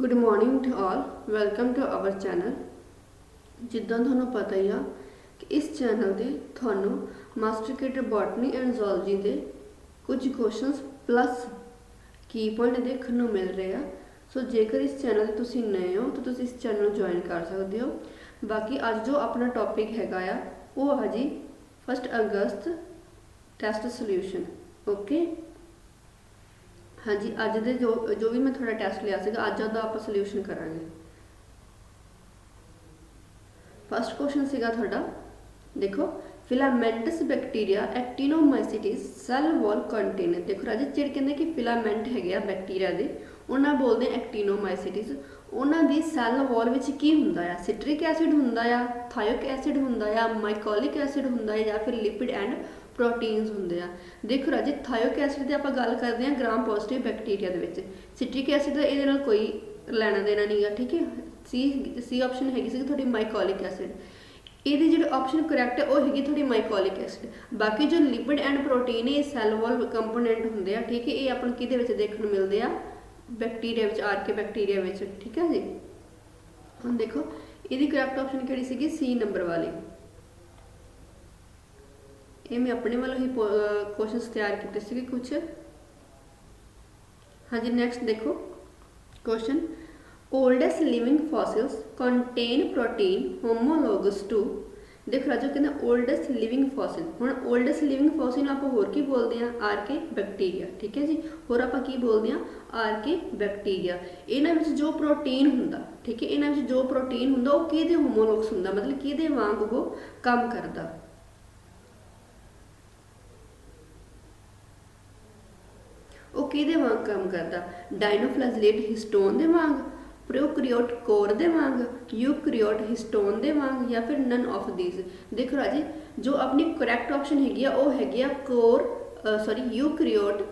Good morning to all, welcome to our channel. जिद्दां तुहानूं पता ही आ कि इस चैनल ते तुहानूं master kit botany and zoology के कुछ क्वेश्चनस प्लस की पॉइंट देखने को मिल रहे हैं। सो जेकर इस चैनल ते तुसीं नए हो तो तुसीं इस चैनल ज्वाइन कर सकते हो। बाकी अज जो अपना टॉपिक हैगा आ वो आ जी 1 अगस्त टेस्ट सोल्यूशन। ओके हाँ जी, अज दे जो भी मैं थोड़ा टैसट लिया सीगा अज दा आप सोल्यूशन करांगे। फर्स्ट क्वेश्चन सीगा थोड़ा देखो, filamentous bacteria actinomycetes cell wall container. देखो राजे ਜਿਹੜੇ ਕਹਿੰਦੇ कि फिलामेंट ਹੈਗੇ ਆ बैक्टीरिया ਦੇ ਉਹਨਾਂ ਬੋਲਦੇ एक्टिनोमाइसिटिस। ਉਹਨਾਂ ਦੀ ਸੈੱਲ ਵਾਲ ਵਿੱਚ ਕੀ ਹੁੰਦਾ ਆ? ਸਿਟਰਿਕ ਐਸਿਡ ਹੁੰਦਾ ਆ, ਥਾਇਕ ਐਸਿਡ ਹੁੰਦਾ ਆ, ਮਾਈਕੋਲਿਕ ਐਸਿਡ ਹੁੰਦਾ ਆ ਜਾਂ ਫਿਰ ਲਿਪਿਡ ਐਂਡ प्रोटीन्स होंगे आ। देखो राजे थायोक एसिड की आप गल करते हैं ग्राम पॉजिटिव बैक्टीरिया के, सिट्रिक एसिड का ये कोई लेना देना नहीं है। ठीक है, सी ऑप्शन हैगी थोड़ी माइकोलिक एसिड। ये जो ऑप्शन करैक्ट है वो हैगी थोड़ी माइकोलिक एसिड। बाकी जो लिपिड एंड प्रोटीन है ये सैल वॉल कंपोनेंट होंगे। ठीक है, ये अपन कि देखने मिलते हैं बैक्टीरिया आर्के बैक्टीरिया। ठीक है जी, हम देखो ये करैक्ट ऑप्शन कि सी नंबर वाली। ये मैं अपने वालों ही क्वेश्चन तैयार किए कुछ। हाँ जी, नेक्स्ट देखो question, oldest living fossils contain protein homologous to. देखो राजो कहते ओल्डेस्ट लिविंग फॉसिल। हुण ओल्डेस्ट लिविंग फॉसिल आप होर की बोलते हैं? Archaebacteria. ठीक है जी, होर आप की बोलते हैं? Archaebacteria. इन्हां विच जो प्रोटीन हुंदा, ठीक है, इन्हां विच जो प्रोटीन हुंदा वो किहदे होमोलोगस हुंदा, मतलब किहदे वांग वो काम करदा। वो किहदे वांग काम करता? डायनोफ्लैजिलेट हिस्टोन दे वांग, प्रोकैरियोट कोर दे वांग, यूकैरियोट हिस्टोन दे वांग या फिर नन ऑफ दीज। देखो राजे जो अपनी करैक्ट ऑप्शन हैगी वो हैगी कोर यूकैरियोट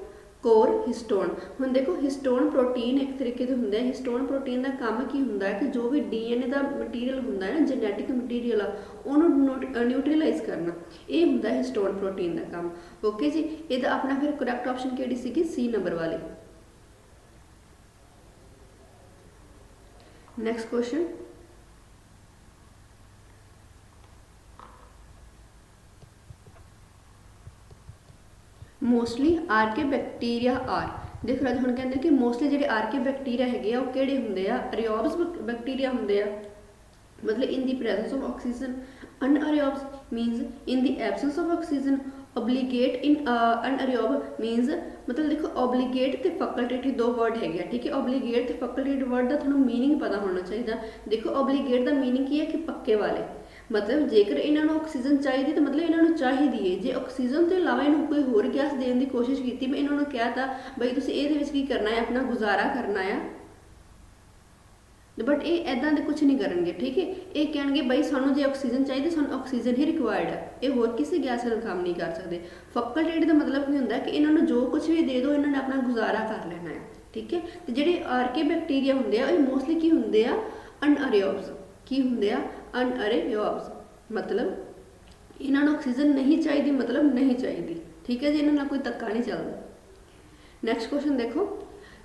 कोर हिस्टोन। हुण देखो हिस्टोन प्रोटीन एक तरीके से होंगे। हिस्टोन प्रोटीन का काम की होंगे है कि जो भी DNA का मटीरियल होंगे है ना, जेनैटिक मटीरियल आ उन्होंने न्यूट्रलाइज करना, ये होंगे हिस्टोन प्रोटीन का काम। ओके जी, ये अपना फिर करैक्ट ऑप्शन किहड़ी सीगी? सी नंबर वाली। Next question, mostly archaebacteria are. देखो राज हम कहते हैं कि मोस्टली जो आर्के बैक्टीरिया है वो किहड़े होंगे आ? अरियोब्स बैक्टीरिया होंगे आ, मतलब in the presence of oxygen. Anaerobes means in the absence of oxygen. Obligate in anaerobe means मतलब देखो ओब्लीगेट ते फैकल्टेटिव दो वर्ड है। ठीक है, ओब्लीगेट ते फैकल्टेटिव वर्ड का थोड़ा मीनिंग पता होना चाहिए। देखो ओब्लीगेट का मीनिंग की है कि पक्के वाले, मतलब जेकर इन्होंने ऑक्सीजन चाहिए तो मतलब इन्होंने चाहिए है। जे ऑक्सीजन तो इलावा इन्होंने कोई होर गैस देने की कोशिश की, मैं इन्होंने कहा था बई तुसीं इहदे विच की करना है, अपना गुजारा करना है, बट ये इदां दे कुछ नहीं करेंगे। ठीक है, ये कहेंगे बई सानू जे ऑक्सीजन चाहिए सानू ऑक्सीजन ही रिक्वायर्ड है, ये होर किसी गैस नाल काम नहीं कर सकते। फैकल्टेटिव का मतलब की होंदा है कि इन्होंने जो कुछ भी दे दो इन्होंने अपना गुजारा कर लेना है। ठीक है, तो जिहड़े आर्के बैक्टीरिया होंदे आ मोस्टली की होंदे आ? अनअरियोब्स। की होंदे आ? अनअरियोब्स, मतलब इन्होंने ऑक्सीजन नहीं चाहिए, मतलब नहीं चाहिए। ठीक है जी, इन्होंने कोई धक्का नहीं चलता। नेक्स्ट क्वेश्चन देखो,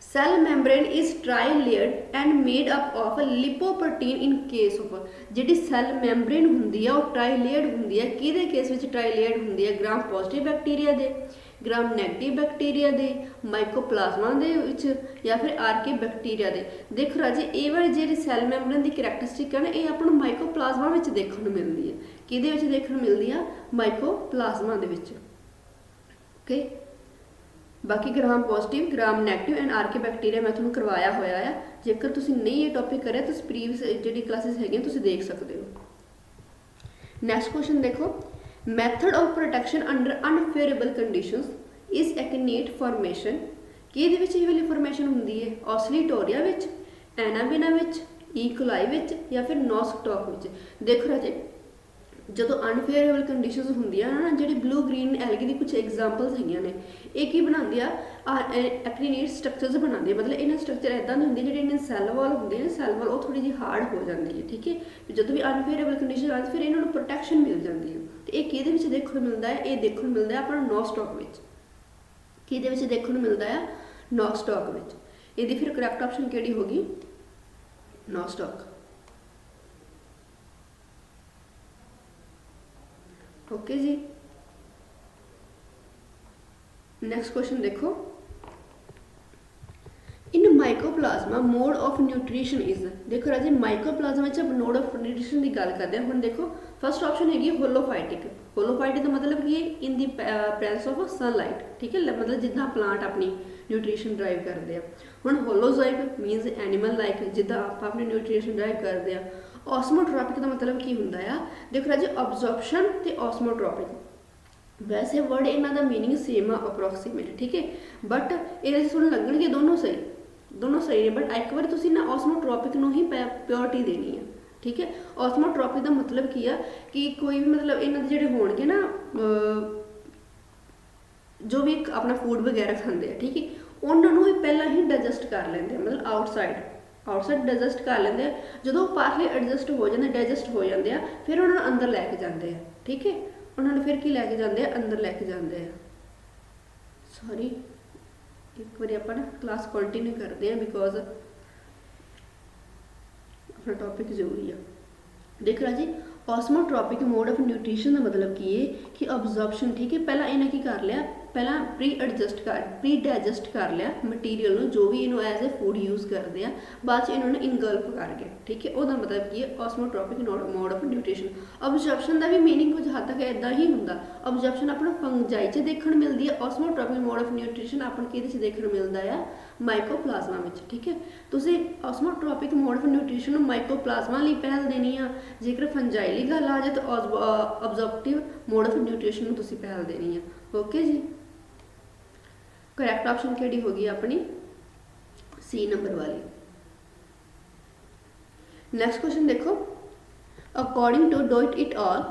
cell membrane is tri layered and made up of lipoprotein in case of. जी सेल मैम्ब्रेन होंगी है वो ट्राई लेयर्ड होंगी है, कि केस में ट्राई लेयर्ड होंगी है? ग्राम पॉजिटिव बैक्टीरिया दे, ग्राम नैगेटिव बैक्टीरिया दे, माइकोप्लाज्मा दे विच या फिर आर्के बैक्टीरिया दे। देखो राजे ये वाली जी सैल मैम्ब्रेन की करैक्टरिस्टिक है ना, ये अपन माइकोप्लाज्मा में देखने देखने है। कि देखने मिलती है? माइकोप्लाज्मा दे विच। ओके, बाकी gram positive gram negative and archaebacteria मैं तुहानूं करवाया होया है। जेकर तुसीं नहीं ये टॉपिक करे तो प्रीवियस जी क्लासेस है तुसीं देख सकते हो। नैक्सट क्वेश्चन देखो, method of protection under unfavourable conditions is akinete formation. कि ये वाली फॉर्मेशन होंगी है? ऑसलीटोरिया विच, एनाबिना विच, ई कोलाई विच या फिर नॉस्टॉक विच। देखो राजे जो अनफेवरेबल कंडीशंस होंदियां ना, जी ब्लू ग्रीन एल्गी की कुछ एग्जाम्पल्स है ने, एक ही बनाती एक्रीनेट स्ट्रक्चर्स बनाती है। मतलब इन्हें स्ट्रक्चर इदा नहीं होंगे जो इन्हें सैल वॉल होंगे ना, सैल वॉल वो थोड़ी जी हार्ड हो जाती है। ठीक है, जो भी अनफेवरेबल कंडीशन आती फिर इन्होंने प्रोटैक्शन मिल जाती है। तो ये कि देखने मिलता है? ये देखने मिलता है अपना नॉस्टॉक में। कि देखने मिलता है? नॉस्टॉक में। ये फिर करैक्ट ऑप्शन कि होगी? नॉस्टॉक। ओके जी, नेक्स्ट क्वेश्चन देखो, in mycoplasma mode of nutrition is. देखो राजे माइकोप्लाज्मा च मोड ऑफ न्यूट्रीशन की गल करते हैं। हम देखो फर्स्ट ऑप्शन हैगी होलोफाइटिक। होलोफाइटिक का मतलब कि इन दी प्रेजेंस ऑफ सनलाइट, ठीक है, मतलब जिदा प्लांट अपनी न्यूट्रीशन ड्राइव करते हैं। हुण होलोजोइक मीनस एनिमल लाइक, जिदा आप अपनी न्यूट्रीशन ड्राइव करते हैं। ऑस्मोट्रॉपिक का मतलब की होंदा है, देखो राजे ऑब्जॉर्प्शन ते ऑस्मोट्रॉपिक, वैसे वर्ड इन्हों का मीनिंग सेम आ अप्रोक्सीमेट, ठीक है, बट ये थोड़े लगन दोनों सही ने, बट एक बार तुम ना ऑस्मोट्रॉपिक नूं ही प्योरिटी देनी है, ठीक है। ऑस्मोट्रॉपिक का मतलब की है कि कोई भी मतलब इन्हों के जोड़े होणगे ना जो भी अपना फूड वगैरह खाते हैं, ठीक है, उन्होंने ही पहला ही डाइजैसट कर लेंगे, मतलब आउटसाइड डाइजैसट कर लेंगे। जो पार्टली एडजस्ट हो जाते डाइजैसट हो जाते हैं, फिर उन्होंने अंदर लैके जाते हैं, ठीक है, उन्होंने फिर की लैके जाते हैं, अंदर लैके जाते हैं। सॉरी, एक बार आप क्लास कंटिन्यू करते हैं बिकॉज अपना टॉपिक जरूरी है। देख रहा जी, ऑस्मोट्रॉपिक मोड ऑफ न्यूट्रीशन का मतलब की है कि ऑब्जॉर्प्शन, ठीक है, पहला इन्हें की कर लिया, पहला प्री डाइजैसट कर लिया मटीरियल जो भी इन्हों एज ए फूड यूज़ करते हैं, बाद इन्होंने इनगल्फ कर गया, ठीक है, वह मतलब की है ऑस्मोट्रॉपिक मोड ऑफ न्यूट्रीशन। ऑब्जॉर्प्शन का भी मीनिंग कुछ हद तक इदा ही होंगे। ऑब्जॉर्प्शन अपना फंजाई च देखने मिलती है, ऑस्मोट्रॉपिक मोड ऑफ न्यूट्रीशन अपन कि देखने मिलता है माइकोप्लाज्मा में, ठीक है। तुम ऑस्मोट्रॉपिक मोड ऑफ न्यूट्रीशन माइकोप्लाज्मा लिए पहल देनी है, जेकर फंजाई की गल आ जाए तो ऑब्जॉर्प्टिव मोड ऑफ न्यूट्रीशन तुम पहल देनी है। ओके जी, करैक्ट ऑप्शन केड़ी होगी अपनी सी नंबर वाली। नेक्स्ट क्वेश्चन देखो, according to Doi et al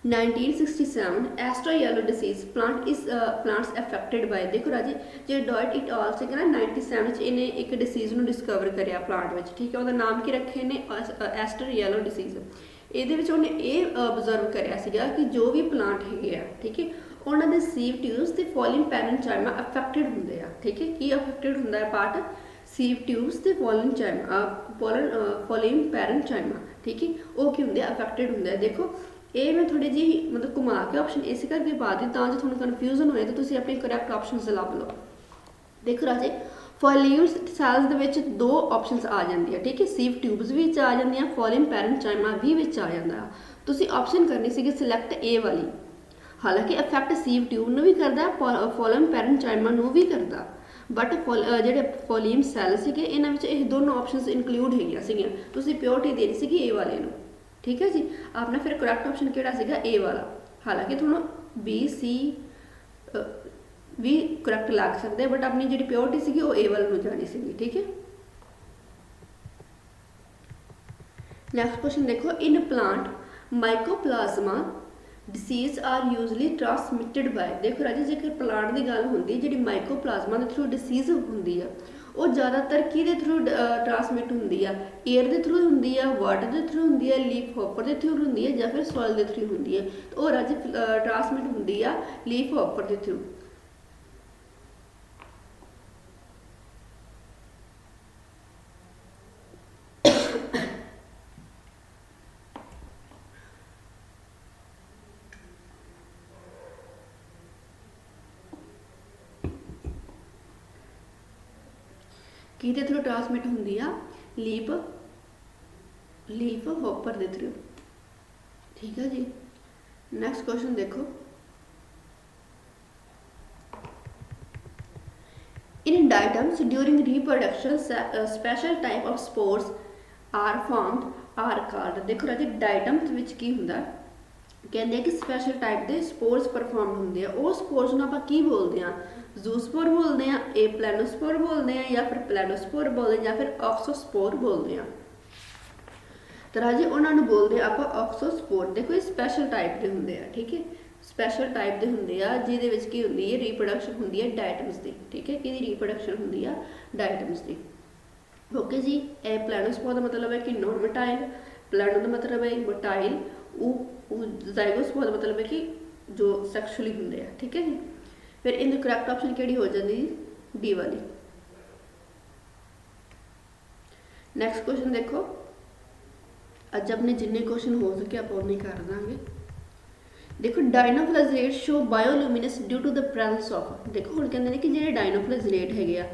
1967 aster yellow disease plants affected by. देखो राजी, जो डॉइट इट ऑल से ना 97 इन्हें एक डिसीज को डिस्कवर कराया प्लांट में, ठीक है, उसका नाम की रखे ने एस्टर येलो डिसीज। ये उन्हें ऑबजर्व कराया कि जो भी प्लांट है, ठीक है, उन्होंने सीव ट्यूब्स ते फॉलिन पैरेंचाइमा अफेक्टेड होंगे हैं, ठीक है, की अफेक्टेड होंगे है पार्ट सीव ट्यूब्स ते फॉलिन पैरेंचाइमा, ठीक है, वो की होंगे अफेक्टेड होंगे। देखो ये मैं थोड़ी जी मतलब घुमा के ऑप्शन इस करके पा दी ताकि थोड़ा कन्फ्यूजन होए तो तुम अपने करैक्ट ऑप्शन लभ लो। देखो राजे, फॉलिन सैल्स दो ऑप्शन आ जाती है, ठीक है, सीव ट्यूब्स भी आ जाए, फॉलिन पैरेंचाइमा भी आ जाता है। तुम ऑप्शन करनी सी सिलैक्ट ए वाली, हालांकि इफैक्ट सीव ट्यूब में भी करता, फॉलिन पैरेंचाइमा भी करता, बट जो फॉलिन सैल से इन्होंने दोनों ऑप्शन इनकलूड है, तुम प्योरिटी देनी सी ए वाले नूं, ठीक है जी। अपना फिर करैक्ट ऑप्शन केड़ा सीगा ए वाला, हालांकि थोड़ा बी सी भी करैक्ट लग सकते हैं, बट अपनी जी प्योरिटी सी वो ए वाले जानी सी, ठीक है। नैक्सट क्वेश्चन देखो, in plant mycoplasma disease are usually transmitted by. देखो राजे, जेकर प्लांट की गल होंगी जी माइकोप्लाज्मा के थ्रू डिसीज होंगी है, वो ज़्यादातर कि थ्रू ट्रांसमिट होंगी है, एयर के थ्रू होंगी है, वाटर के थ्रू होंगी है, लीफ हॉपर के थ्रू होंगी है, या फिर सॉइल के थ्रू होंगी है। तो वो राजे ट्रांसमिट होंगी है लीफ हॉपर के थ्रू। कि थ्रू ट्रांसमिट होंगी आ लीफ हॉपर के थ्रू, ठीक है जी। नैक्सट क्वेश्चन देखो, in diatoms during reproduction special type of spores are formed are called. देखो राजे, डाइटम्स विच की हुंदा कहते हैं कि स्पैशल टाइप के स्पोर्स परफॉर्म होंगे हैं, वो स्पोर्स नूं आपां की बोलते हैं, जूस्पोर बोलते हैं, ए प्लैनोस्पोर बोलते हैं, या फिर प्लैनोस्पोर बोलते हैं, या फिर ऑक्सोस्पोर बोलते हैं। तो राजे उन्होंने बोलते हैं आप ऑक्सोस्पोर। देखो ये स्पैशल टाइप के होंगे हैं, ठीक है, स्पैशल टाइप के होंगे आ जिहदे की होंगी है रीप्रोडक्शन होंगी है डाइटम्स की, ठीक है, कि रीप्रोडक्शन होंगी है डाइटम्स की। ओके जी, ए प्लैनोस्पोर का मतलब है कि नॉन मोटाइल, प्लैनो का मतलब है मोटाइल, जाइगोस्पोर का मतलब है कि जो सैक्चुअली होंगे हैं, ठीक है जी। फिर इन करैक्ट ऑप्शन केड़ी हो जाती डी वाली। ਨੈਕਸਟ ਕੁਐਸਚਨ ਦੇਖੋ, ਅੱਜ ਆਪਣੇ ਜਿੰਨੇ ਕੁਐਸਚਨ ਹੋ ਸਕੇ ਆਪਾਂ ਉਨੇ ਕਰ ਦਾਂਗੇ। ਦੇਖੋ dinoflagellate show bioluminescence due to the presence of, ਦੇਖੋ ਹੁਣ ਕਹਿੰਦੇ ਨੇ ਕਿ ਜਿਹੜੇ ਡਾਇਨੋਫਲੈਜੇਲੇਟ ਹੈਗੇ ਆ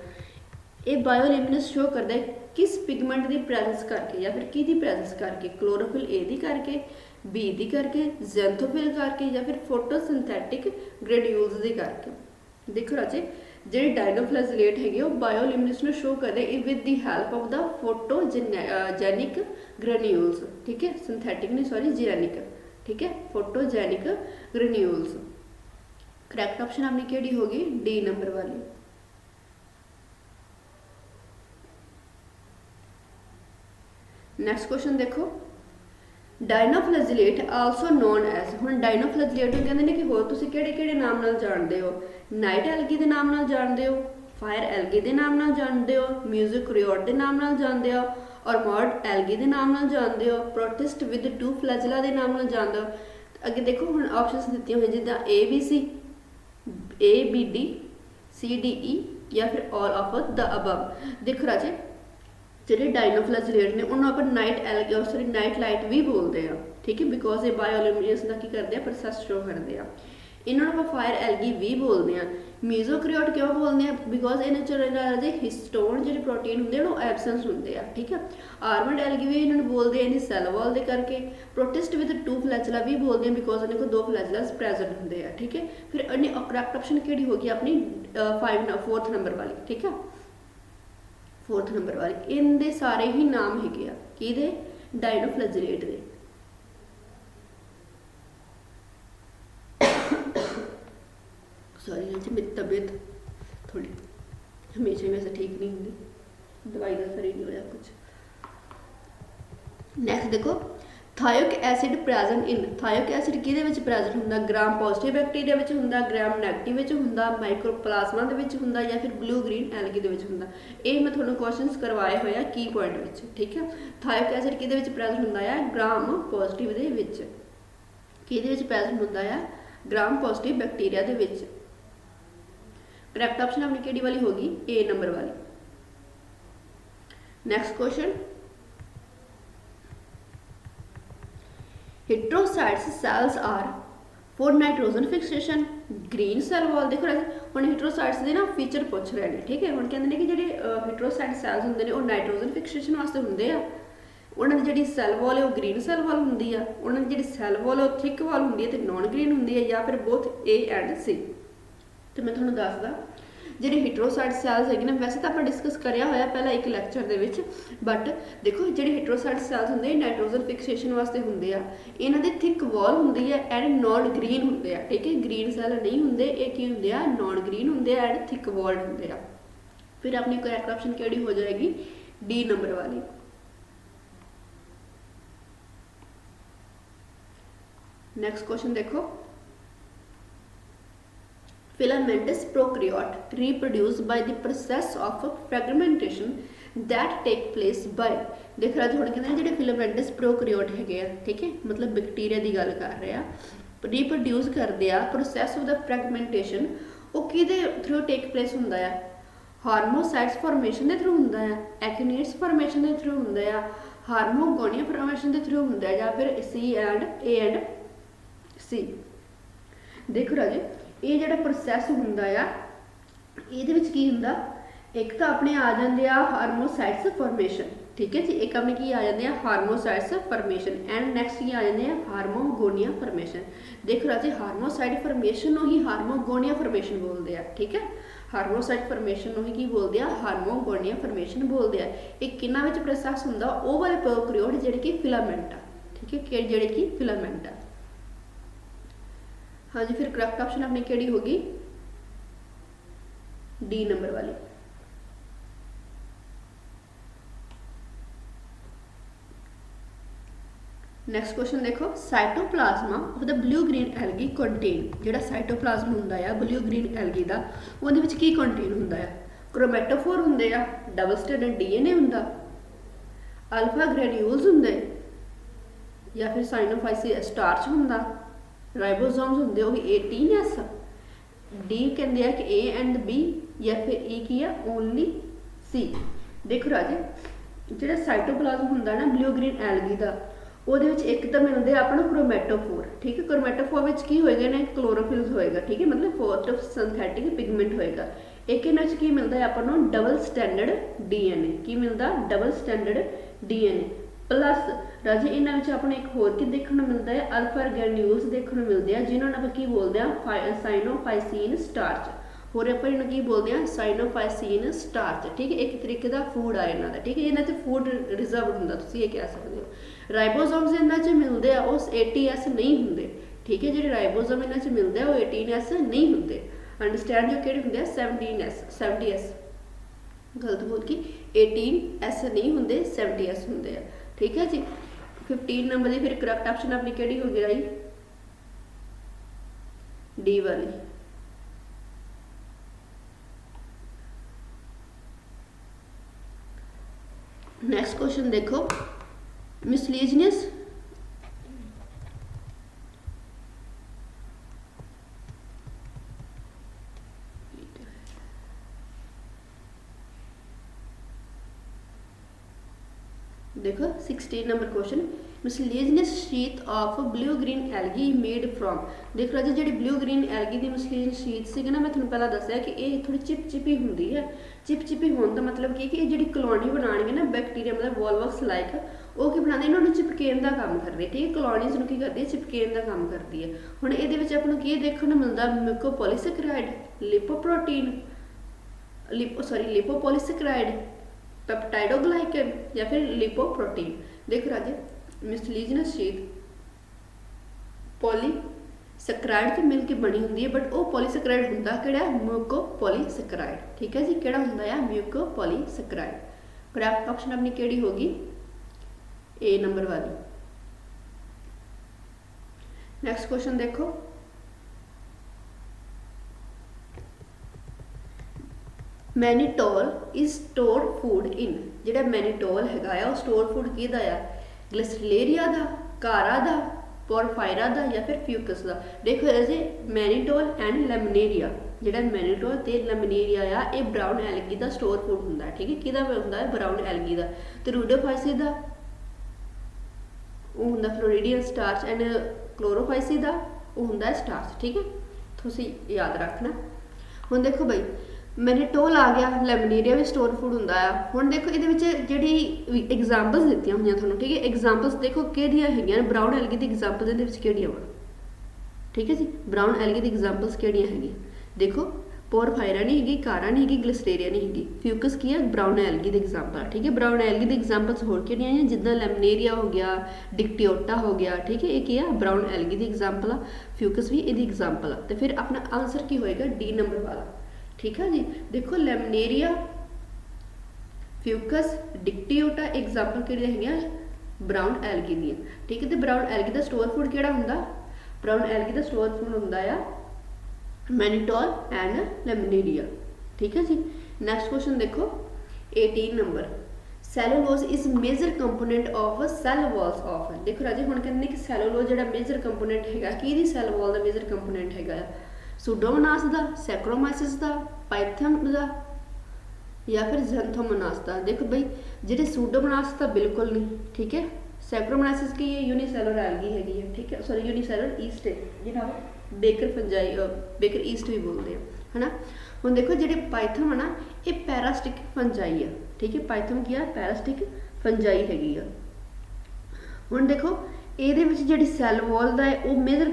ਇਹ ਬਾਇਓਲੂਮੀਨਸ ਸ਼ੋ ਕਰਦਾ ਹੈ ਕਿਸ ਪਿਗਮੈਂਟ ਦੀ ਪ੍ਰੈਜ਼ੈਂਸ ਕਰਕੇ ਜਾਂ ਫਿਰ ਕਿਹਦੀ ਪ੍ਰੈਜ਼ੈਂਸ ਕਰਕੇ, ਕਲੋਰੋਫਿਲ ਏ ਦੀ ਕਰਕੇ, ਬੀ ਦੀ ਕਰਕੇ, ਜ਼ੈਂਥੋਫਿਲ ਕਰਕੇ ਜਾਂ ਫਿਰ ਫੋਟੋਸਿੰਥੈਟਿਕ ਗ੍ਰੈਨੂਲਸ ਦੀ ਕਰਕੇ। ਦੇਖੋ ਰਾਜੇ ਜਿਹੜੇ ਡਾਇਨੋਫਲੈਜੇਲੇਟ ਹੈਗੇ ਉਹ ਬਾਇਓਲੂਮੀਨਸ ਨੂੰ ਸ਼ੋ ਕਰਦੇ ਇਹ with the help of the photogenic ਗ੍ਰੈਨੂਲਸ, ਠੀਕ ਹੈ, ਸਿੰਥੈਟਿਕ ਨਹੀਂ ਸੌਰੀ ਜੈਨਿਕ, ठीक है, फोटोजेनिक ग्रेन्यूल्स। करेक्ट ऑप्शन आपने केड़ी होगी डी नंबर वाली। नेक्स्ट क्वेश्चन देखो, डायनोफ्लैजेलेट आल्सो नोन एज, हुण डायनोफ्लैजेलेट नूं कहंदे ने कि होर तुसीं किहड़े-किहड़े नाम नाल जाणदे हो, नाइट एल्गी दे नाम नाल जाणदे हो, फायर एल्गी दे नाम नाल जाणदे हो, म्यूजिक रियोट दे नाम नाल जाणदे हो और मॉड एल्गी के नाम नाल जानते हो, प्रोटिस्ट विद टू फ्लैजला के नाम नाल जानते हो। अगे देखो हुण ऑप्शंस दित्ते हुए जिद्दां A B C, A B D, C D E या फिर ऑल ऑफ द अबव। देखो राजे ਜਿਹੜੇ ਡਾਇਨੋਫਲੈਜੇਲੇਟ ਨੇ ਉਹਨਾਂ ਆਪਾਂ ਨਾਈਟ ਐਲਗੀ ਔਰ ਸੌਰੀ ਨਾਈਟ ਲਾਈਟ ਵੀ ਬੋਲਦੇ ਆ, ਠੀਕ ਹੈ, ਬਿਕੋਜ਼ ਇਹ ਬਾਇਓਲੂਮੀਨਸ ਦਾ ਕੀ ਕਰਦੇ ਆ ਪ੍ਰੋਸੈਸ ਸ਼ੋ ਕਰਦੇ ਆ। ਇਹਨਾਂ ਨੂੰ ਆਪਾਂ ਫਾਇਰ ਐਲਗੀ ਵੀ ਬੋਲਦੇ ਆ। ਮੀਜ਼ੋਕਰੀਓਟ ਕਿਉਂ ਬੋਲਦੇ ਆ, ਬਿਕੋਜ਼ ਇਹਨਾਂ ਚ ਹਿਸਟੋਨ ਜਿਹੜੇ ਪ੍ਰੋਟੀਨ ਹੁੰਦੇ ਆ ਉਹ ਐਬਸੈਂਸ ਹੁੰਦੇ ਆ, ਠੀਕ ਹੈ। ਆਰਮਡ ਐਲਗੀ ਵੀ ਇਹਨਾਂ ਨੂੰ ਬੋਲਦੇ ਆ ਇਹਦੀ ਸੈਲ ਵਾਲ ਦੇ ਕਰਕੇ। ਪ੍ਰੋਟਿਸਟ ਵਿਦ ਟੂ ਫਲੈਜਲਾ ਵੀ ਬੋਲਦੇ ਆ ਬਿਕੋਜ਼ ਇਹਨਾਂ ਕੋਲ ਦੋ ਫਲੈਜਲਾਸ ਪ੍ਰੈਜ਼ੈਂਟ ਹੁੰਦੇ ਆ, ਠੀਕ ਹੈ। ਫਿਰ ਇਹਨੇ ਕਰੈਕਟ ਆਪਸ਼ਨ ਕਿਹੜੀ ਹੋਗੀ ਆਪਣੀ 4th ਨੰਬਰ ਵਾਲੀ, ਠੀਕ ਹੈ, 4th ਨੰਬਰ ਵਾਲੀ। ਇਹਦੇ ਸਾਰੇ ਹੀ ਨਾਮ ਹੈਗੇ ਆ ਕਿਹਦੇ, ਡਾਇਨੋਫਲੈਜੇਲੇਟ ਦੇ। सॉरी जी मेरी तबीयत थोड़ी हमेशा वैसे ठीक नहीं होंगी, दवाई का असर ही नहीं होया कुछ। नैक्सट देखो, teichoic acid present in, teichoic acid किहदे विच प्रेजेंट हुंदा, ग्राम पॉजिटिव बैक्टीरिया विच हुंदा, ग्राम नैगेटिव विच हुंदा, माइक्रोप्लाज्मा दे विच हुंदा या फिर ब्लू ग्रीन एल्गी दे विच हुंदा। ये मैं तुहानूं क्वेश्चंस करवाए होए आ की पॉइंट विच, ठीक है। थायोक एसिड किहदे विच प्रेजेंट हुंदा है, ग्राम पॉजिटिव दे विच। किहदे विच प्रेजेंट हुंदा है, ग्राम पॉजिटिव बैक्टीरिया दे विच। करेक्ट ऑप्शन अपनी केड़ी वाली होगी, ए नंबर वाली। Next question, heterocysts cells are for nitrogen fixation, green cell wall. देखो हुण हेट्रोसाइट्स दे ना फीचर पूछ रहे हैं, ठीक है। हुण कहंदे ने कि जिहड़े हेट्रोसाइट सेल्स हुंदे ने वो नाइट्रोजन फिक्सेशन वास्ते हुंदे आ। उन्हां दी जिहड़ी सैल वॉल है वो ग्रीन सैल वॉल हुंदी आ, उन्हां दी जिहड़ी सैल वॉल है वो थिक वॉल हुंदी है ते नॉन ग्रीन हुंदी है, या फिर बोथ ए एंड सी। तो मैं तुहानूं दसदा ਜਿਹੜੇ ਹੀਟਰੋਸਾਈਟ ਸੈਲਸ ਹੈਗੇ ਨੇ, ਵੈਸੇ ਤਾਂ ਆਪਾਂ ਡਿਸਕਸ ਕਰਿਆ ਹੋਇਆ ਪਹਿਲਾਂ ਇੱਕ ਲੈਕਚਰ ਦੇ ਵਿੱਚ, ਬਟ ਦੇਖੋ ਜਿਹੜੇ ਹੀਟਰੋਸਾਈਟ ਸੈਲਸ ਹੁੰਦੇ ਇਹ ਨਾਈਟ੍ਰੋਜਨ ਫਿਕਸੇਸ਼ਨ ਵਾਸਤੇ ਹੁੰਦੇ ਆ। ਇਹਨਾਂ ਦੀ ਥਿਕ ਵਾਲ ਹੁੰਦੀ ਹੈ ਐਂਡ ਨॉन ਗ੍ਰੀਨ ਹੁੰਦੇ ਆ, ਠੀਕ ਹੈ। ਗ੍ਰੀਨ ਸੈਲ ਨਹੀਂ ਹੁੰਦੇ, ਇਹ ਕੀ ਹੁੰਦੇ ਆ, ਨॉन ਗ੍ਰੀਨ ਹੁੰਦੇ ਆ ਐਂਡ ਥਿਕ ਵਾਲ ਹੁੰਦੇ ਆ। ਫਿਰ ਆਪਣੀ ਕਰੈਕਟ ਆਪਸ਼ਨ ਕਿਹੜੀ ਹੋ ਜਾਏਗੀ, ਡੀ ਨੰਬਰ ਵਾਲੀ। नेक्स्ट क्वेश्चन देखो, filamentous prokaryote reproduce by the process of fragmentation that take place by। देख रहा थोड़ा कहते हैं जो filamentous prokaryote है, ठीक है, मतलब बैक्टीरिया की गल कर रहे हैं, रिप्रोड्यूस करते हैं प्रोसैस ऑफ द फ्रैगमेंटेशन। वो किहदे थ्रू टेक प्लेस हुंदा है, हार्मोसाइट्स फॉर्मेशन के थ्रू हुंदा है, एक्टिनेट्स फॉर्मेशन के थ्रू हुंदा है, हार्मोगोनिया फॉर्मेशन के थ्रू हुंदा है, या फिर सी एंड ए एंड सी। देखो राजे ये जो प्रोसैस हुंदा आ ये की हुंदा, एक तो अपने आ जाते हैं हार्मोसाइट्स फॉर्मेशन, ठीक है जी, एक अपने की आ जाते हैं हार्मोसाइट्स फॉर्मेशन एंड नैक्सट की आ जाते हैं हार्मोगोनिया फॉर्मेशन। देखो राजे हार्मोसाइट फॉर्मेशन ही हार्मोगोनिया फॉर्मेशन बोलते हैं, ठीक है। हार्मोसाइट फॉर्मेशन ही की बोलते हैं, हार्मोगोनिया फॉर्मेशन बोलते हैं। एक किन्ना विच प्रोसैस हुंदा, वो वाले प्रोकैरियोट जिहड़े कि फिलामेंट आ, ठीक है, कि जिहड़े कि फिलामेंट आ। हाँ जी, फिर करेक्ट ऑप्शन अपनी केड़ी होगी, डी नंबर वाली। नैक्सट क्वेश्चन देखो, cytoplasm of the blue green algae contain, जिहड़ा साइटोप्लाज्म हुंदा है ब्लू ग्रीन एल्गी दा, उहदे विच की कंटेन हुंदा है, क्रोमैटोफोर हुंदे आ, डबल स्टैंडर्ड डीएनए हुंदा, अल्फा ग्रेन्यूल्स हुंदे, या फिर साइनोफाइसी स्टार्च हुंदा, राइबोसोम्स होंगे वो भी 18S, डी कहते हैं कि ए एंड बी, या फिर ई की है ओनली सी। देखो राजे ਜਿਹੜਾ ਸਾਈਟੋਪਲਾਜ਼ਮ ਹੁੰਦਾ ਨਾ ਬਲੂ ਗ੍ਰੀਨ ਐਲਗੀ ਦਾ, ਉਹਦੇ ਵਿੱਚ ਇੱਕ ਤਾਂ ਮਿਲਦੇ ਆ ਆਪਾਂ ਨੂੰ ਕ੍ਰੋਮੈਟੋਫੋਰ, ਠੀਕ ਹੈ। ਕ੍ਰੋਮੈਟੋਫੋਰ ਵਿੱਚ ਕੀ ਹੋਏਗਾ ਨੇ, ਕਲੋਰੋਫਿਲਸ ਹੋਏਗਾ, ਠੀਕ ਹੈ, ਮਤਲਬ ਫੋਟੋ ਸਿੰਥੈਟਿਕ ਪਿਗਮੈਂਟ ਹੋਏਗਾ। ਇੱਕ ਇਹਨਾਂ ਵਿੱਚ ਕੀ ਮਿਲਦਾ ਹੈ ਆਪਾਂ ਨੂੰ, ਡਬਲ ਸਟੈਂਡਰਡ ਡੀਐਨਏ। ਕੀ ਮਿਲਦਾ, ਡਬਲ ਸਟੈਂਡਰਡ ਡੀਐਨਏ। ਪਲੱਸ ਰਾਜੇ ਇਹਨਾਂ ਵਿੱਚ ਆਪਾਂ ਨੂੰ ਇੱਕ ਹੋਰ ਕੀ ਦੇਖਣ ਨੂੰ ਮਿਲਦਾ ਹੈ, ਅਲਫਾ ਗ੍ਰੈਨਿਊਲਸ ਦੇਖਣ ਨੂੰ ਮਿਲਦੇ ਆ, ਜਿਨ੍ਹਾਂ ਨੂੰ ਆਪਾਂ ਕੀ ਬੋਲਦੇ ਆ, ਸਾਈਨੋਫਾਈਸੀਨ ਸਟਾਰਚ। ਹੋਰ ਆਪਾਂ ਇਹਨੂੰ ਕੀ ਬੋਲਦੇ ਆ, ਸਾਈਨੋਫਾਈਸੀਨ ਸਟਾਰਚ, ਠੀਕ ਹੈ। ਇੱਕ ਤਰੀਕੇ ਦਾ ਫੂਡ ਆ ਇਹਨਾਂ ਦਾ, ਠੀਕ ਹੈ। ਇਹਨਾਂ 'ਚ ਫੂਡ ਰਿਜ਼ਰਵਡ ਹੁੰਦਾ, ਤੁਸੀਂ ਇਹ ਕਹਿ ਸਕਦੇ ਹੋ। ਰਾਈਬੋਸੋਮਸ ਇਹਨਾਂ 'ਚ ਮਿਲਦੇ ਆ, ਉਹ 80S ਨਹੀਂ ਹੁੰਦੇ, ਠੀਕ ਹੈ। ਜਿਹੜੇ ਰਾਈਬੋਸੋਮ ਇਹਨਾਂ 'ਚ ਮਿਲਦੇ ਆ ਉਹ 18S ਨਹੀਂ ਹੁੰਦੇ। ਅੰਡਰਸਟੈਂਡ ਜੋ ਕਿਹੜੇ ਹੁੰਦੇ ਆ, 70S ਗਲਤ ਬੋਲ ਕੇ 18S ਨਹੀਂ ਹੁੰਦੇ, 70S ਹੁੰਦੇ ਆ, ਠੀਕ ਹੈ ਜੀ। 15 ਨੰਬਰ ਦੀ ਫਿਰ ਕਰੈਕਟ ਆਪਸ਼ਨ ਆਪਣੀ ਕਿਹੜੀ ਹੋ ਗਈ ਰਾਈ, ਡੀ ਵਾਲੀ। नेक्स्ट क्वेश्चन देखो, मिसलेनियस देखो 16 number question, miscellaneous sheet of blue green algae made from. देखो राजा जी ब्लू ग्रीन एल्गी की मिसलेनियस शीट सी ना, मैं थोड़ा पहला दसिया कि ये थोड़ी चिपचिपी होंगी है। चिपचिपी होने का मतलब कि ये जी कॉलोनी बनानी ना बैक्टीरिया मतलब वॉलवक्स लाइक, वो की बनाते इन्होंने चिपकेन का काम करती है, ठीक है। कॉलोनीज की करती है, चिपकेन का काम करती है। हुण ये आपको की देखने मिलता, म्यूकोपॉलीसेकेराइड, लिपोप्रोटीन, लिपोपॉलीसेकेराइड, पेप्टाइडोग्लाइकन या फिर लिपोप्रोटीन। देखो राजे मिसलेनियस शीट पॉलीसेकेराइड तो मिलकर बनी होंगी है, बट वो पॉलीसेकेराइड होंदा किहड़ा, म्यूकोपॉलीसेकेराइड, ठीक है जी। किहड़ा होंदा है, म्यूकोपॉलीसेकेराइड। करैक्ट ऑप्शन अपनी किहड़ी होगी, ए नंबर वाली। नेक्स्ट क्वेश्चन देखो, mannitol is store food in. जिहड़ा मैनीटोल हैगा आ, स्टोर फूड किहदा आ, ग्लिसलेरिया दा, कारा दा, पोरफायरा दा या फिर फ्यूकस दा। देखो अजे मैनीटोल एंड लेमिनेरिया, जिहड़ा मैनीटोल ते लेमिनेरिया आ, ये ब्राउन एल्गी दा स्टोर फूड हुंदा है, ठीक है। किहदा हुंदा है, ब्राउन एल्गी दा। ते रूडोफाइसी दा वो हुंदा फ्लोरिडियन स्टार्च एंड क्लोरोफाइसी दा वो हुंदा है स्टार्च, ठीक है। तुसीं याद रखना। हुण देखो बई मैनीटोल आ गया, लेमिनेरिया भी स्टोर फूड होंदा है। हुण देखो ये जिहड़ी एग्जाम्पल्स दित्तियां होईयां तुहानूं, ठीक है। एग्जाम्पल्स देखो किहड़ियां हैगियां, ब्राउन एल्गी दी एग्जाम्पल इहदे विच किहड़ियां वा, ठीक है जी। ब्राउन एल्गी दी एग्जाम्पल्स किहड़ियां हैगियां, देखो पोरफायरा नहीं हैगी, कारा नहीं हैगी, ग्लिसलेरिया नहीं हैगी, फ्यूकस की है, ब्राउन एल्गी दी एग्जाम्पल, ठीक है। ब्राउन एल्गी दी एग्जाम्पल्स होर किहड़ियां हैं, जिद्दां लेमिनेरिया हो गया, डिक्टियोटा हो गया, ठीक है। ये की है, ब्राउन एल्गी दी एग्जाम्पल आ, फ्यूकस भी इहदी एग्जाम्पल आ। तो फिर अपना आंसर की होएगा, डी नंबर वाला, ठीक है जी। देखो लेमिनेरिया, फ्यूकस, डिक्टियोटा एग्जाम्पल किहड़े हैगियां, ब्राउन एल्गी दी, ठीक है। तो ब्राउन एल्गी दा स्टोर फूड किहड़ा हुंदा, ब्राउन एल्गी दा स्टोर फूड हुंदा आ मैनीटोल एंड लेमिनेरिया, ठीक है जी। नेक्स्ट क्वेश्चन देखो 18 number, cellulose is major component of cell walls of. देखो राजे हुण कहंदे कि सैलूलोज जिहड़ा मेजर कंपोनेंट हैगा, किहदी सैल वॉल दा मेजर कंपोनेंट हैगा, सूडोमोनास दा, सैक्रोमाइसिस दा, पाइथम दा या फिर ज़ैंथोमोनास दा। देखो भाई जिहड़े सूडोमोनास दा बिल्कुल नहीं, ठीक है। सैक्रोमोनासिस की ये यूनिसेलुलर एल्गी हैगी है, ठीक है, सॉरी यूनिसेलुलर ईस्ट है, जिन्हां बेकर फंजाई बेकर ईस्ट भी बोलते हैं, है ना। हुण देखो जिहड़े पाइथम है ना, ये पैरास्टिक फंजाई है, ठीक है। पाइथम की है, पैरास्टिक फंजाई हैगी है। हुण देखो ਇਹਦੇ ਵਿੱਚ ਜਿਹੜੀ ਸੈੱਲ ਵਾਲ ਦਾ ਹੈ ਉਹ ਮੇਜਰ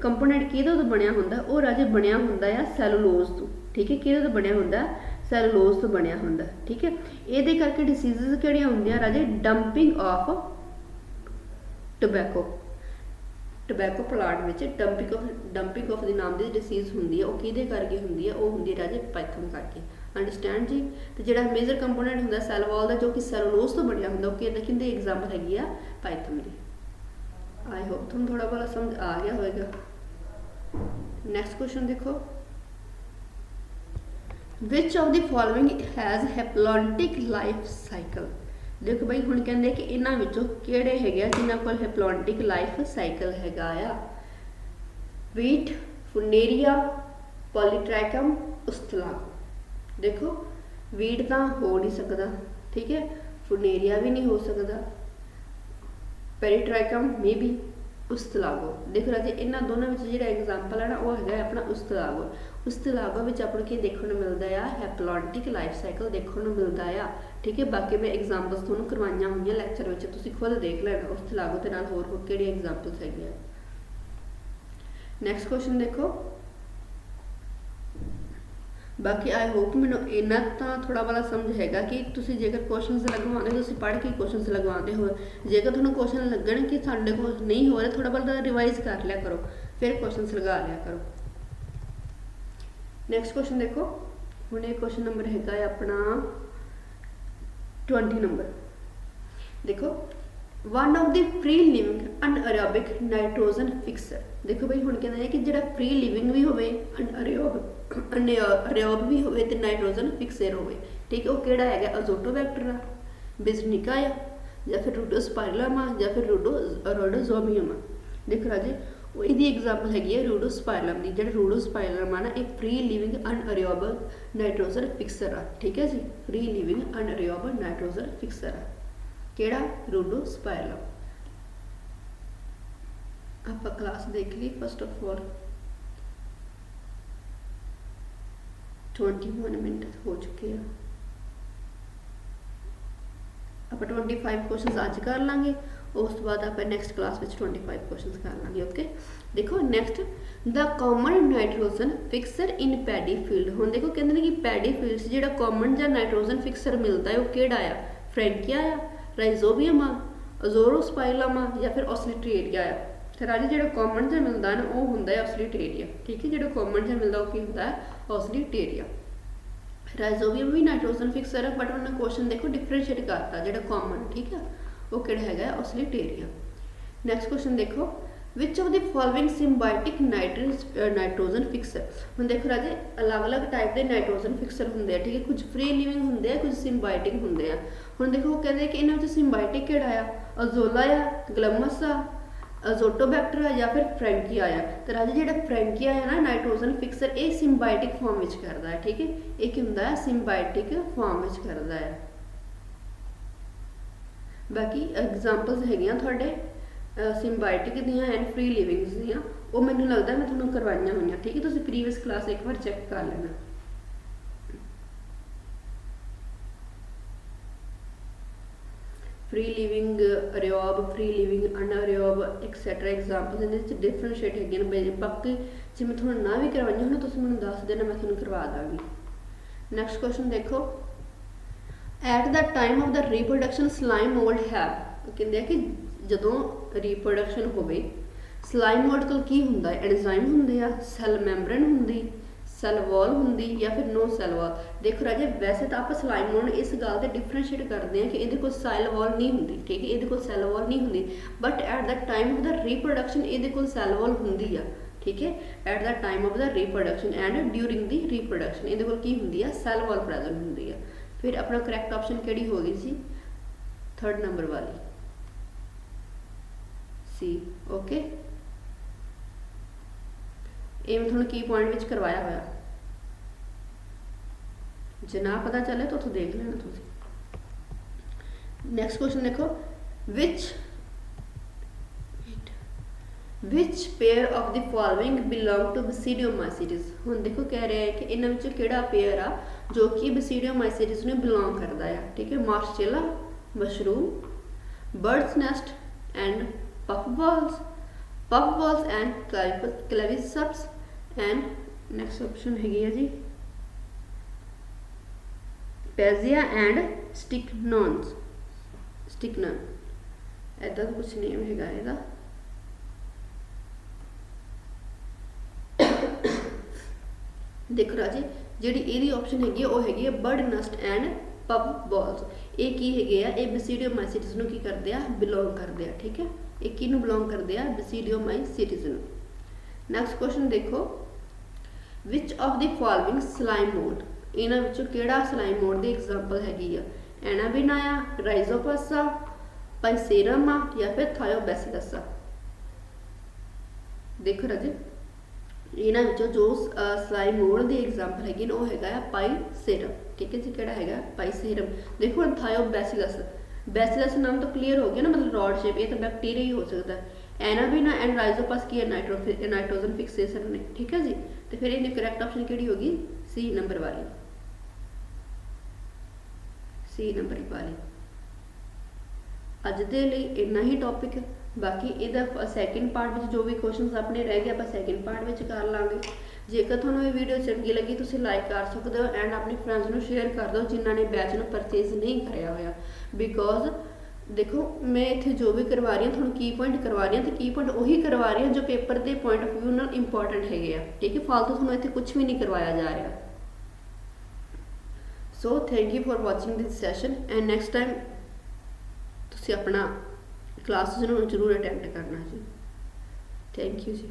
ਕੰਪੋਨੈਂਟ ਕਿਹਦੇ ਤੋਂ ਬਣਿਆ ਹੁੰਦਾ, ਉਹ ਰਾਜੇ ਬਣਿਆ ਹੁੰਦਾ ਆ ਸੈਲੂਲੋਜ਼ ਤੋਂ, ਠੀਕ ਹੈ। ਕਿਹਦੇ ਤੋਂ ਬਣਿਆ ਹੁੰਦਾ, ਸੈਲੂਲੋਜ਼ ਤੋਂ ਬਣਿਆ ਹੁੰਦਾ, ਠੀਕ ਹੈ। ਇਹਦੇ ਕਰਕੇ ਡਿਸੀਜ਼ਸ ਕਿਹੜੀਆਂ ਹੁੰਦੀਆਂ ਰਾਜੇ, dumping of tobacco, tobacco plant ਵਿੱਚ ਡੰਪਿੰਗ ਆਫ ਦੇ ਨਾਮ ਦੀ ਡਿਸੀਜ਼ ਹੁੰਦੀ ਹੈ, ਉਹ ਕਿਹਦੇ ਕਰਕੇ ਹੁੰਦੀ ਹੈ, ਉਹ ਹੁੰਦੀ ਹੈ ਰਾਜੇ ਪਾਈਥਮ ਕਰਕੇ। ਅੰਡਰਸਟੈਂਡ ਜੀ। ਤੇ ਜਿਹੜਾ ਮੇਜਰ ਕੰਪੋਨੈਂਟ ਹੁੰਦਾ ਸੈੱਲ ਵਾਲ ਦਾ ਜੋ ਕਿ ਸੈਲੂਲੋਜ਼ ਤੋਂ ਬਣਿਆ ਹੁੰਦਾ, ਉਹ ਕਿਹਦੇ ਐਗਜ਼ਾਮਪਲ ਹੈਗੀ ਆ, ਪਾਈਥਮ ਦੀ। आई होप तुम थोड़ा बहुत समझ आ गया होगा। नेक्स्ट क्वेश्चन देखो, which of the following has haplontic life cycle. देखो भाई हुण कहंदे कि इन्हां विचों किहड़े हैगे जिन्हां कोल हैप्लॉन्टिक लाइफ साइकिल हैगा आ, वीट, फुनेरिया, पॉलीट्रैकम, उस्तला। देखो वीट तां हो नहीं सकदा, ठीक है। ਫੁਨੇਰੀਆ ਵੀ ਨਹੀਂ ਹੋ ਸਕਦਾ, ਪੈਰੀਟ੍ਰਾਈਕਮ ਮੇ ਬੀ, ਉਸਤਲਾਗੋ। ਦੇਖੋ ਰਾਜੇ ਇਹਨਾਂ ਦੋਨਾਂ ਵਿੱਚ ਜਿਹੜਾ ਐਗਜ਼ਾਮਪਲ ਹੈ ਨਾ ਉਹ ਹੈਗਾ ਆਪਣਾ ਉਸਤਲਾਗੋ। ਉਸਤਲਾਗੋ ਵਿੱਚ ਆਪਾਂ ਨੂੰ ਕੀ ਦੇਖਣ ਨੂੰ ਮਿਲਦਾ ਆ, ਹੈਪਲੋਇਡਿਕ ਲਾਈਫ ਸਾਈਕਲ ਦੇਖਣ ਨੂੰ ਮਿਲਦਾ ਆ, ਠੀਕ ਹੈ। ਬਾਕੀ ਮੈਂ ਐਗਜ਼ਾਮਪਲਸ ਤੁਹਾਨੂੰ ਕਰਵਾਈਆਂ ਹੋਈਆਂ ਲੈਕਚਰ ਵਿੱਚ, ਤੁਸੀਂ ਖੁਦ ਦੇਖ ਲੈਣਾ ਉਸਤਲਾਗੋ ਦੇ ਨਾਲ ਹੋਰ ਕਿਹੜੀ ਐਗਜ਼ਾਮਪਲਸ ਹੈਗੀਆਂ। ਨੈਕਸਟ ਕੁਐਸਚਨ ਦੇਖੋ। ਬਾਕੀ ਆਈ ਹੋਪ ਮੈਨੂੰ ਇੰਨਾ ਤਾਂ ਥੋੜਾ ਬਹੁਤਾ ਸਮਝ ਹੈਗਾ ਕਿ ਤੁਸੀਂ ਜੇਕਰ ਕੁਐਸਚਨਸ ਲਗਵਾਉਂਦੇ ਤੁਸੀਂ ਪੜ੍ਹ ਕੇ ਕੁਐਸਚਨਸ ਲਗਵਾਉਂਦੇ ਹੋ, ਜੇਕਰ ਤੁਹਾਨੂੰ ਕੁਐਸਚਨ ਲੱਗਣ ਕਿ ਸਾਡੇ ਕੋਲ ਨਹੀਂ ਹੋ ਰਿਹਾ, ਥੋੜਾ ਬਹੁਤਾ ਰਿਵਾਈਜ਼ ਕਰ ਲਿਆ ਕਰੋ, ਫਿਰ ਕੁਐਸਚਨਸ ਲਗਾ ਲਿਆ ਕਰੋ। ਨੈਕਸਟ ਕੁਐਸਚਨ ਦੇਖੋ। ਹੁਣ ਇਹ ਕੁਐਸਚਨ ਨੰਬਰ ਹੈਗਾ ਆਪਣਾ 20 ਨੰਬਰ। ਦੇਖੋ, one of the free living anaerobic nitrogen fixer। देखो भाई ਹੁਣ ਕਹਿੰਦਾ ਹੈ ਕਿ ਜਿਹੜਾ free living ਵੀ ਹੋਵੇ, ਅਨਏਰੋਬ ਵੀ ਹੋਵੇ ਤੇ ਨਾਈਟ੍ਰੋਜਨ ਫਿਕਸਰ ਹੋਵੇ, ਠੀਕ ਹੈ। ਉਹ ਕਿਹੜਾ ਹੈਗਾ, ਅਜ਼ੋਟੋਬੈਕਟਰ ਆ, ਬਿਜ਼ਨਿਕਾ ਆ, ਜਾਂ ਫਿਰ ਰੂਡੋਸਪਾਇਰਲਮ ਆ, ਜਾਂ ਫਿਰ ਰੋਡੋਜ਼ੋਮੀਅਮ ਆ। ਦੇਖੋ ਰਾਜੇ ਉਹ ਇਹਦੀ ਐਗਜ਼ਾਮਪਲ ਹੈਗੀ ਹੈ ਰੂਡੋਸਪਾਇਰਲਮ ਦੀ। ਜਿਹੜਾ ਰੂਡੋਸਪਾਇਰਲਮ ਆ ਨਾ ਇਹ ਫ੍ਰੀ ਲਿਵਿੰਗ ਅਨਏਰੋਬ ਨਾਈਟ੍ਰੋਜਨ ਫਿਕਸਰ ਆ, ਠੀਕ ਹੈ ਜੀ। ਫ੍ਰੀ ਲਿਵਿੰਗ ਅਨਏਰੋਬ ਨਾਈਟ੍ਰੋਜਨ ਫਿਕਸਰ ਆ ਕਿਹੜਾ, ਰੂਡੋਸਪਾਇਰਲਮ। ਆਪਾਂ ਕਲਾਸ ਦੇਖ ਲਈ ਫਸਟ ਆਫ ਆਲ। 21 ਮਿੰਟ ਹੋ ਚੁੱਕੇ ਆ। ਆਪਾਂ 25 ਕੁਐਸਚਨਸ ਅੱਜ ਕਰ ਲਾਂਗੇ, ਉਸ ਤੋਂ ਬਾਅਦ ਆਪਾਂ ਨੈਕਸਟ ਕਲਾਸ ਵਿੱਚ 25 ਕੁਐਸਚਨਸ ਕਰ ਲਾਂਗੇ। ਓਕੇ ਦੇਖੋ ਨੈਕਸਟ, ਦਾ ਕਾਮਨ ਨਾਈਟ੍ਰੋਜਨ ਫਿਕਸਰ ਇਨ ਪੈਡੀ ਫੀਲਡ। ਹੁਣ ਦੇਖੋ ਕਹਿੰਦੇ ਨੇ ਕਿ ਪੈਡੀ ਫੀਲਡ 'ਚ ਜਿਹੜਾ ਕਾਮਨ ਜਾਂ ਨਾਈਟ੍ਰੋਜਨ ਫਿਕਸਰ ਮਿਲਦਾ ਹੈ ਉਹ ਕਿਹੜਾ ਆ, ਫ੍ਰੈਂਕੀਆ ਆ, ਰਾਈਜ਼ੋਬੀਅਮ ਆ, ਅਜ਼ੋਰੋਸਪਾਇਰਲਮ ਆ, ਜਾਂ ਫਿਰ ਓਸਲੀਟੇਰੀਆ ਆ। ਤੇ ਰਾਜੇ ਜਿਹੜਾ ਕਾਮਨ ਜਿਹਾ ਮਿਲਦਾ ਨਾ ਉਹ ਹੁੰਦਾ ਹੈ ਓਸਲੀਟੇਰੀਆ, ਠੀਕ ਹੈ। ਜਿਹੜਾ ਕਾਮਨ ਜਿਹਾ ਮਿਲਦਾ ਉਹ ਕੀ ਹੁੰਦਾ ਹੈ, ਓਸਲੀਟੇਰੀਆ। ਰਾਈਜ਼ੋਬੀਅਮ ਵੀ ਨਾਈਟ੍ਰੋਜਨ ਫਿਕਸਰ ਹੈ, ਬਟ ਉਹਨਾਂ ਕੁਐਸਚਨ ਦੇਖੋ ਡਿਫਰੈਂਸ਼ੀਏਟ ਕਰਤਾ, ਜਿਹੜਾ ਕਾਮਨ, ਠੀਕ ਹੈ, ਉਹ ਕਿਹੜਾ ਹੈਗਾ, ਓਸਲੀਟੇਰੀਆ। ਨੈਕਸਟ ਕੁਐਸਚਨ ਦੇਖੋ, which of the following symbiotic nitrogen fixer. ਹੁਣ ਦੇਖੋ ਰਾਜੇ ਅਲੱਗ-ਅਲੱਗ ਟਾਈਪ ਦੇ ਨਾਈਟ੍ਰੋਜਨ ਫਿਕਸਰ ਹੁੰਦੇ ਆ, ਠੀਕ ਹੈ। ਕੁਝ ਫ੍ਰੀ ਲਿਵਿੰਗ ਹੁੰਦੇ ਆ, ਕੁਝ ਸਿੰਬਾਇਟਿਕ ਹੁੰਦੇ ਆ। ਹੁਣ ਦੇਖੋ ਉਹ ਕਹਿੰਦੇ ਕਿ ਇਹਨਾਂ ਵਿੱਚ ਸਿੰਬਾਇਟਿਕ ਕਿਹੜਾ ਆ, ਅਜ਼ੋਲਾ ਆ, ਗਲਮਸ ਆ, ਅਜ਼ੋਟੋਬੈਕਟਰ ਆ, ਜਾਂ ਫਿਰ ਫ੍ਰੈਂਕੀਆ ਆ। ਤੇ ਰਾਜੇ ਜਿਹੜਾ ਫ੍ਰੈਂਕੀਆ ਹੈ ਨਾ ਨਾਈਟ੍ਰੋਜਨ ਫਿਕਸਰ, ਇਹ ਸਿੰਬਾਇਟਿਕ ਫਾਰਮ ਵਿੱਚ ਕਰਦਾ ਹੈ, ਠੀਕ ਹੈ। ਇਹ ਕੀ ਹੁੰਦਾ ਹੈ, ਸਿੰਬਾਇਟਿਕ ਫਾਰਮ ਵਿੱਚ ਕਰਦਾ ਹੈ। ਬਾਕੀ ਐਗਜ਼ਾਮਪਲਸ ਹੈਗੀਆਂ ਤੁਹਾਡੇ ਸਿੰਬਾਇਟਿਕ ਦੀਆਂ ਐਂਡ ਫ੍ਰੀ ਲਿਵਿੰਗਸ ਦੀਆਂ, ਉਹ ਮੈਨੂੰ ਲੱਗਦਾ ਮੈਂ ਤੁਹਾਨੂੰ ਕਰਵਾਈਆਂ ਹੋਈਆਂ, ਠੀਕ ਹੈ। ਤੁਸੀਂ ਪ੍ਰੀਵੀਅਸ ਕਲਾਸ ਇੱਕ ਵਾਰ ਚੈੱਕ ਕਰ ਲੈਣਾ। Free living aerobe, free living anaerobe etcetera examples ਇਹਦੇ ਵਿੱਚ ਡਿਫਰੈਂਸ਼ੀਏਟ ਹੈਗੀਆਂ ਨੇ। ਬਾਕੀ ਜੇ ਮੈਂ ਤੁਹਾਨੂੰ ਨਾ ਵੀ ਕਰਵਾਈਆਂ ਹੁਣ ਤੁਸੀਂ ਮੈਨੂੰ ਦੱਸ ਦੇਣਾ, ਮੈਂ ਤੁਹਾਨੂੰ ਕਰਵਾ ਦਾਂਗੀ। ਨੈਕਸਟ ਕੁਐਸਚਨ ਦੇਖੋ, at the time of the reproduction slime mould have. ਕਹਿੰਦੇ ਆ ਕਿ ਜਦੋਂ ਰੀਪਰੋਡਕਸ਼ਨ ਹੋਵੇ ਸਲਾਈਮ ਮੋਲਡ ਕੋਲ ਕੀ ਹੁੰਦਾ ਹੈ, ਐਂਜ਼ਾਈਮ ਹੁੰਦੇ ਆ, ਸੈਲ ਮੈਂਬਰੇਨ ਹੁੰਦੀ, ਸੈਲ ਵਾਲ ਹੁੰਦੀ, ਜਾਂ ਫਿਰ ਨੋ ਸੈਲ ਵਾਲ। ਦੇਖੋ ਰਾਜੇ ਵੈਸੇ ਤਾਂ ਆਪਾਂ ਸਲਾਈਮ ਮੋਲਡ ਇਸ ਗੱਲ ਤੇ ਡਿਫਰੈਂਸ਼ੀਏਟ ਕਰਦੇ ਹਾਂ ਕਿ ਇਹਦੇ ਕੋਲ ਸੈਲ ਵਾਲ ਨਹੀਂ ਹੁੰਦੀ, ਠੀਕ ਹੈ। ਇਹਦੇ ਕੋਲ ਸੈਲ ਵਾਲ ਨਹੀਂ ਹੁੰਦੀ, but at the time of the reproduction ਇਹਦੇ ਕੋਲ ਸੈਲ ਵਾਲ ਹੁੰਦੀ ਆ, ਠੀਕ ਹੈ। At the time of the reproduction and during the reproduction ਇਹਦੇ ਕੋਲ ਕੀ ਹੁੰਦੀ ਆ, ਸੈਲ ਵਾਲ ਪ੍ਰੈਜ਼ੈਂਟ ਹੁੰਦੀ ਆ। ਫਿਰ ਆਪਣਾ ਕਰੈਕਟ ਆਪਸ਼ਨ ਕਿਹੜੀ ਹੋ ਗਈ ਸੀ, 3rd ਨੰਬਰ ਵਾਲੀ ਸੀ। ਓਕੇ ਇਹ ਮੈਂ ਤੁਹਾਨੂੰ ਕੀ ਪੁਆਇੰਟ ਵਿੱਚ ਕਰਵਾਇਆ ਹੋਇਆ, ਜੇ ਨਾ ਪਤਾ ਚੱਲੇ ਤਾਂ ਉੱਥੋਂ ਦੇਖ ਲੈਣਾ ਤੁਸੀਂ। ਨੈਕਸਟ ਕੁਐਸਚਨ ਦੇਖੋ, which pair of the following belong to Basidiomycetes। ਹੁਣ ਦੇਖੋ ਕਹਿ ਰਿਹਾ ਹੈ ਕਿ ਇਹਨਾਂ ਵਿੱਚੋਂ ਕਿਹੜਾ ਪੇਅਰ ਆ ਜੋ ਕਿ Basidiomycetes ਨੂੰ ਬਿਲੋਂਗ ਕਰਦਾ ਆ, ਠੀਕ ਹੈ। Morchella, mushroom, birds nest and puffballs and claviceps and next option ਹੈਗੀ ਹੈ ਜੀ ਪੈਜ਼ੀਆ ਐਂਡ ਸਟਿਕਨਨ। ਇੱਦਾਂ ਦਾ ਕੁਛ ਨੇਮ ਹੈਗਾ ਇਹਦਾ। ਦੇਖੋ ਰਾਜੇ ਜਿਹੜੀ ਇਹਦੀ ਆਪਸ਼ਨ ਹੈਗੀ ਉਹ ਹੈਗੀ ਹੈ ਬਰਡ ਨੈਸਟ ਐਂਡ ਪਫਬਾਲਸ। ਇਹ ਕੀ ਹੈਗੇ ਆ, ਇਹ ਬੈਸੀਡੀਓਮਾਈਸੀਟਸ ਨੂੰ ਕੀ ਕਰਦੇ ਆ, ਬਿਲੋਂਗ ਕਰਦੇ ਆ, ਠੀਕ ਹੈ। ਇਹ ਕਿਹਨੂੰ ਬਿਲੋਂਗ ਕਰਦੇ ਆ, ਬੈਸੀਡੀਓਮਾਈਸੀਟਸ ਨੂੰ। ਨੈਕਸਟ ਕੁਐਸਚਨ ਦੇਖੋ, which of the following slime mode. ਇਹਨਾਂ ਵਿੱਚੋਂ ਕਿਹੜਾ ਸਲਾਈਮ ਮੋਡ ਦੀ ਐਗਜ਼ਾਮਪਲ ਹੈਗੀ ਆ, ਐਨਾਬੀਨਾ ਆ, ਰਾਈਜ਼ੋਪਸ ਆ, ਪਾਈਸੇਰਮ ਆ, ਜਾਂ ਫਿਰ ਥਾਇਓਬੈਸਿਲਸ ਆ। ਦੇਖੋ ਰਾਜੇ ਇਹਨਾਂ ਵਿੱਚੋਂ ਜੋ ਸਲਾਈ ਮੋਡ ਦੀ ਐਗਜ਼ਾਮਪਲ ਹੈਗੀ ਨਾ ਉਹ ਹੈਗਾ ਆ ਪਾਈ ਸੀਰਮ। ਠੀਕ ਹੈ ਜੀ, ਕਿਹੜਾ ਹੈਗਾ ਪਾਈ ਸੀਰਮ। ਦੇਖੋ ਹੁਣ ਥਾਇਓਬੈਸਿਲਸ, ਬੈਸਿਲਸ ਨਾਮ ਤੋਂ ਕਲੀਅਰ ਹੋ ਗਿਆ ਨਾ, ਮਤਲਬ ਰॉड ਸ਼ੇਪ, ਇਹ ਤਾਂ ਬੈਕਟੀਰੀਆ ਹੀ ਹੋ ਸਕਦਾ ਹੈ। ਐਨਾਬੀਨਾ ਐਂਡ ਰਾਈਜ਼ੋਪਸ ਕੀ ਹੈ, ਨਾਈਟ੍ਰੋਜਨ ਫਿਕਸੇਸ਼ਨ ਨੇ। ਠੀਕ ਹੈ ਜੀ, ਤੇ ਫਿਰ ਇਹਦੀ ਕਰੈਕਟ ਆਪਸ਼ਨ ਕਿਹੜੀ ਹੋਗੀ, ਸੀ ਨੰਬਰ ਵਾਲੀ, ਸੀ ਨੰਬਰ ਵਾਲੀ। ਅੱਜ ਦੇ ਲਈ ਇੰਨਾ ਹੀ ਟੌਪਿਕ, ਬਾਕੀ ਇਹਦਾ ਸੈਕਿੰਡ ਪਾਰਟ ਵਿੱਚ ਜੋ ਵੀ ਕੁਐਸਚਨਸ ਆਪਣੇ ਰਹਿ ਗਏ ਆਪਾਂ ਸੈਕਿੰਡ ਪਾਰਟ ਵਿੱਚ ਕਰ ਲਾਂਗੇ। ਜੇਕਰ ਤੁਹਾਨੂੰ ਇਹ ਵੀਡੀਓ ਚੰਗੀ ਲੱਗੀ ਤੁਸੀਂ ਲਾਈਕ ਕਰ ਸਕਦੇ ਹੋ ਐਂਡ ਆਪਣੇ ਫਰੈਂਡਸ ਨੂੰ ਸ਼ੇਅਰ ਕਰ ਦਿਓ ਜਿਨ੍ਹਾਂ ਨੇ ਬੈਚ ਨੂੰ ਪਰਚੇਜ਼ ਨਹੀਂ ਕਰਿਆ ਹੋਇਆ। ਬਿਕੋਜ਼ ਦੇਖੋ ਮੈਂ ਇੱਥੇ ਜੋ ਵੀ ਕਰਵਾ ਰਹੀ ਹਾਂ ਤੁਹਾਨੂੰ ਕੀ ਪੁਆਇੰਟ ਕਰਵਾ ਰਹੀ ਹਾਂ ਤੇ ਕੀ ਪੁਆਇੰਟ ਉਹੀ ਕਰਵਾ ਰਹੀ ਹਾਂ ਜੋ ਪੇਪਰ ਦੇ ਪੁਆਇੰਟ ਆਫ ਵਿਊ ਨਾਲ ਇੰਪੋਰਟੈਂਟ ਹੈਗੇ ਆ। ਠੀਕ ਹੈ, ਫਾਲਤੂ ਤੁਹਾਨੂੰ ਇੱਥੇ ਕੁਝ ਵੀ ਨਹੀਂ ਕਰਵਾਇਆ ਜਾ ਰਿਹਾ। So thank you for watching this session and next time ਤੁਸੀਂ ਆਪਣਾ ਕਲਾਸਿਸ ਨੂੰ ਜ਼ਰੂਰ ਅਟੈਂਡ ਕਰਨਾ ਜੀ। ਥੈਂਕ ਯੂ ਜੀ।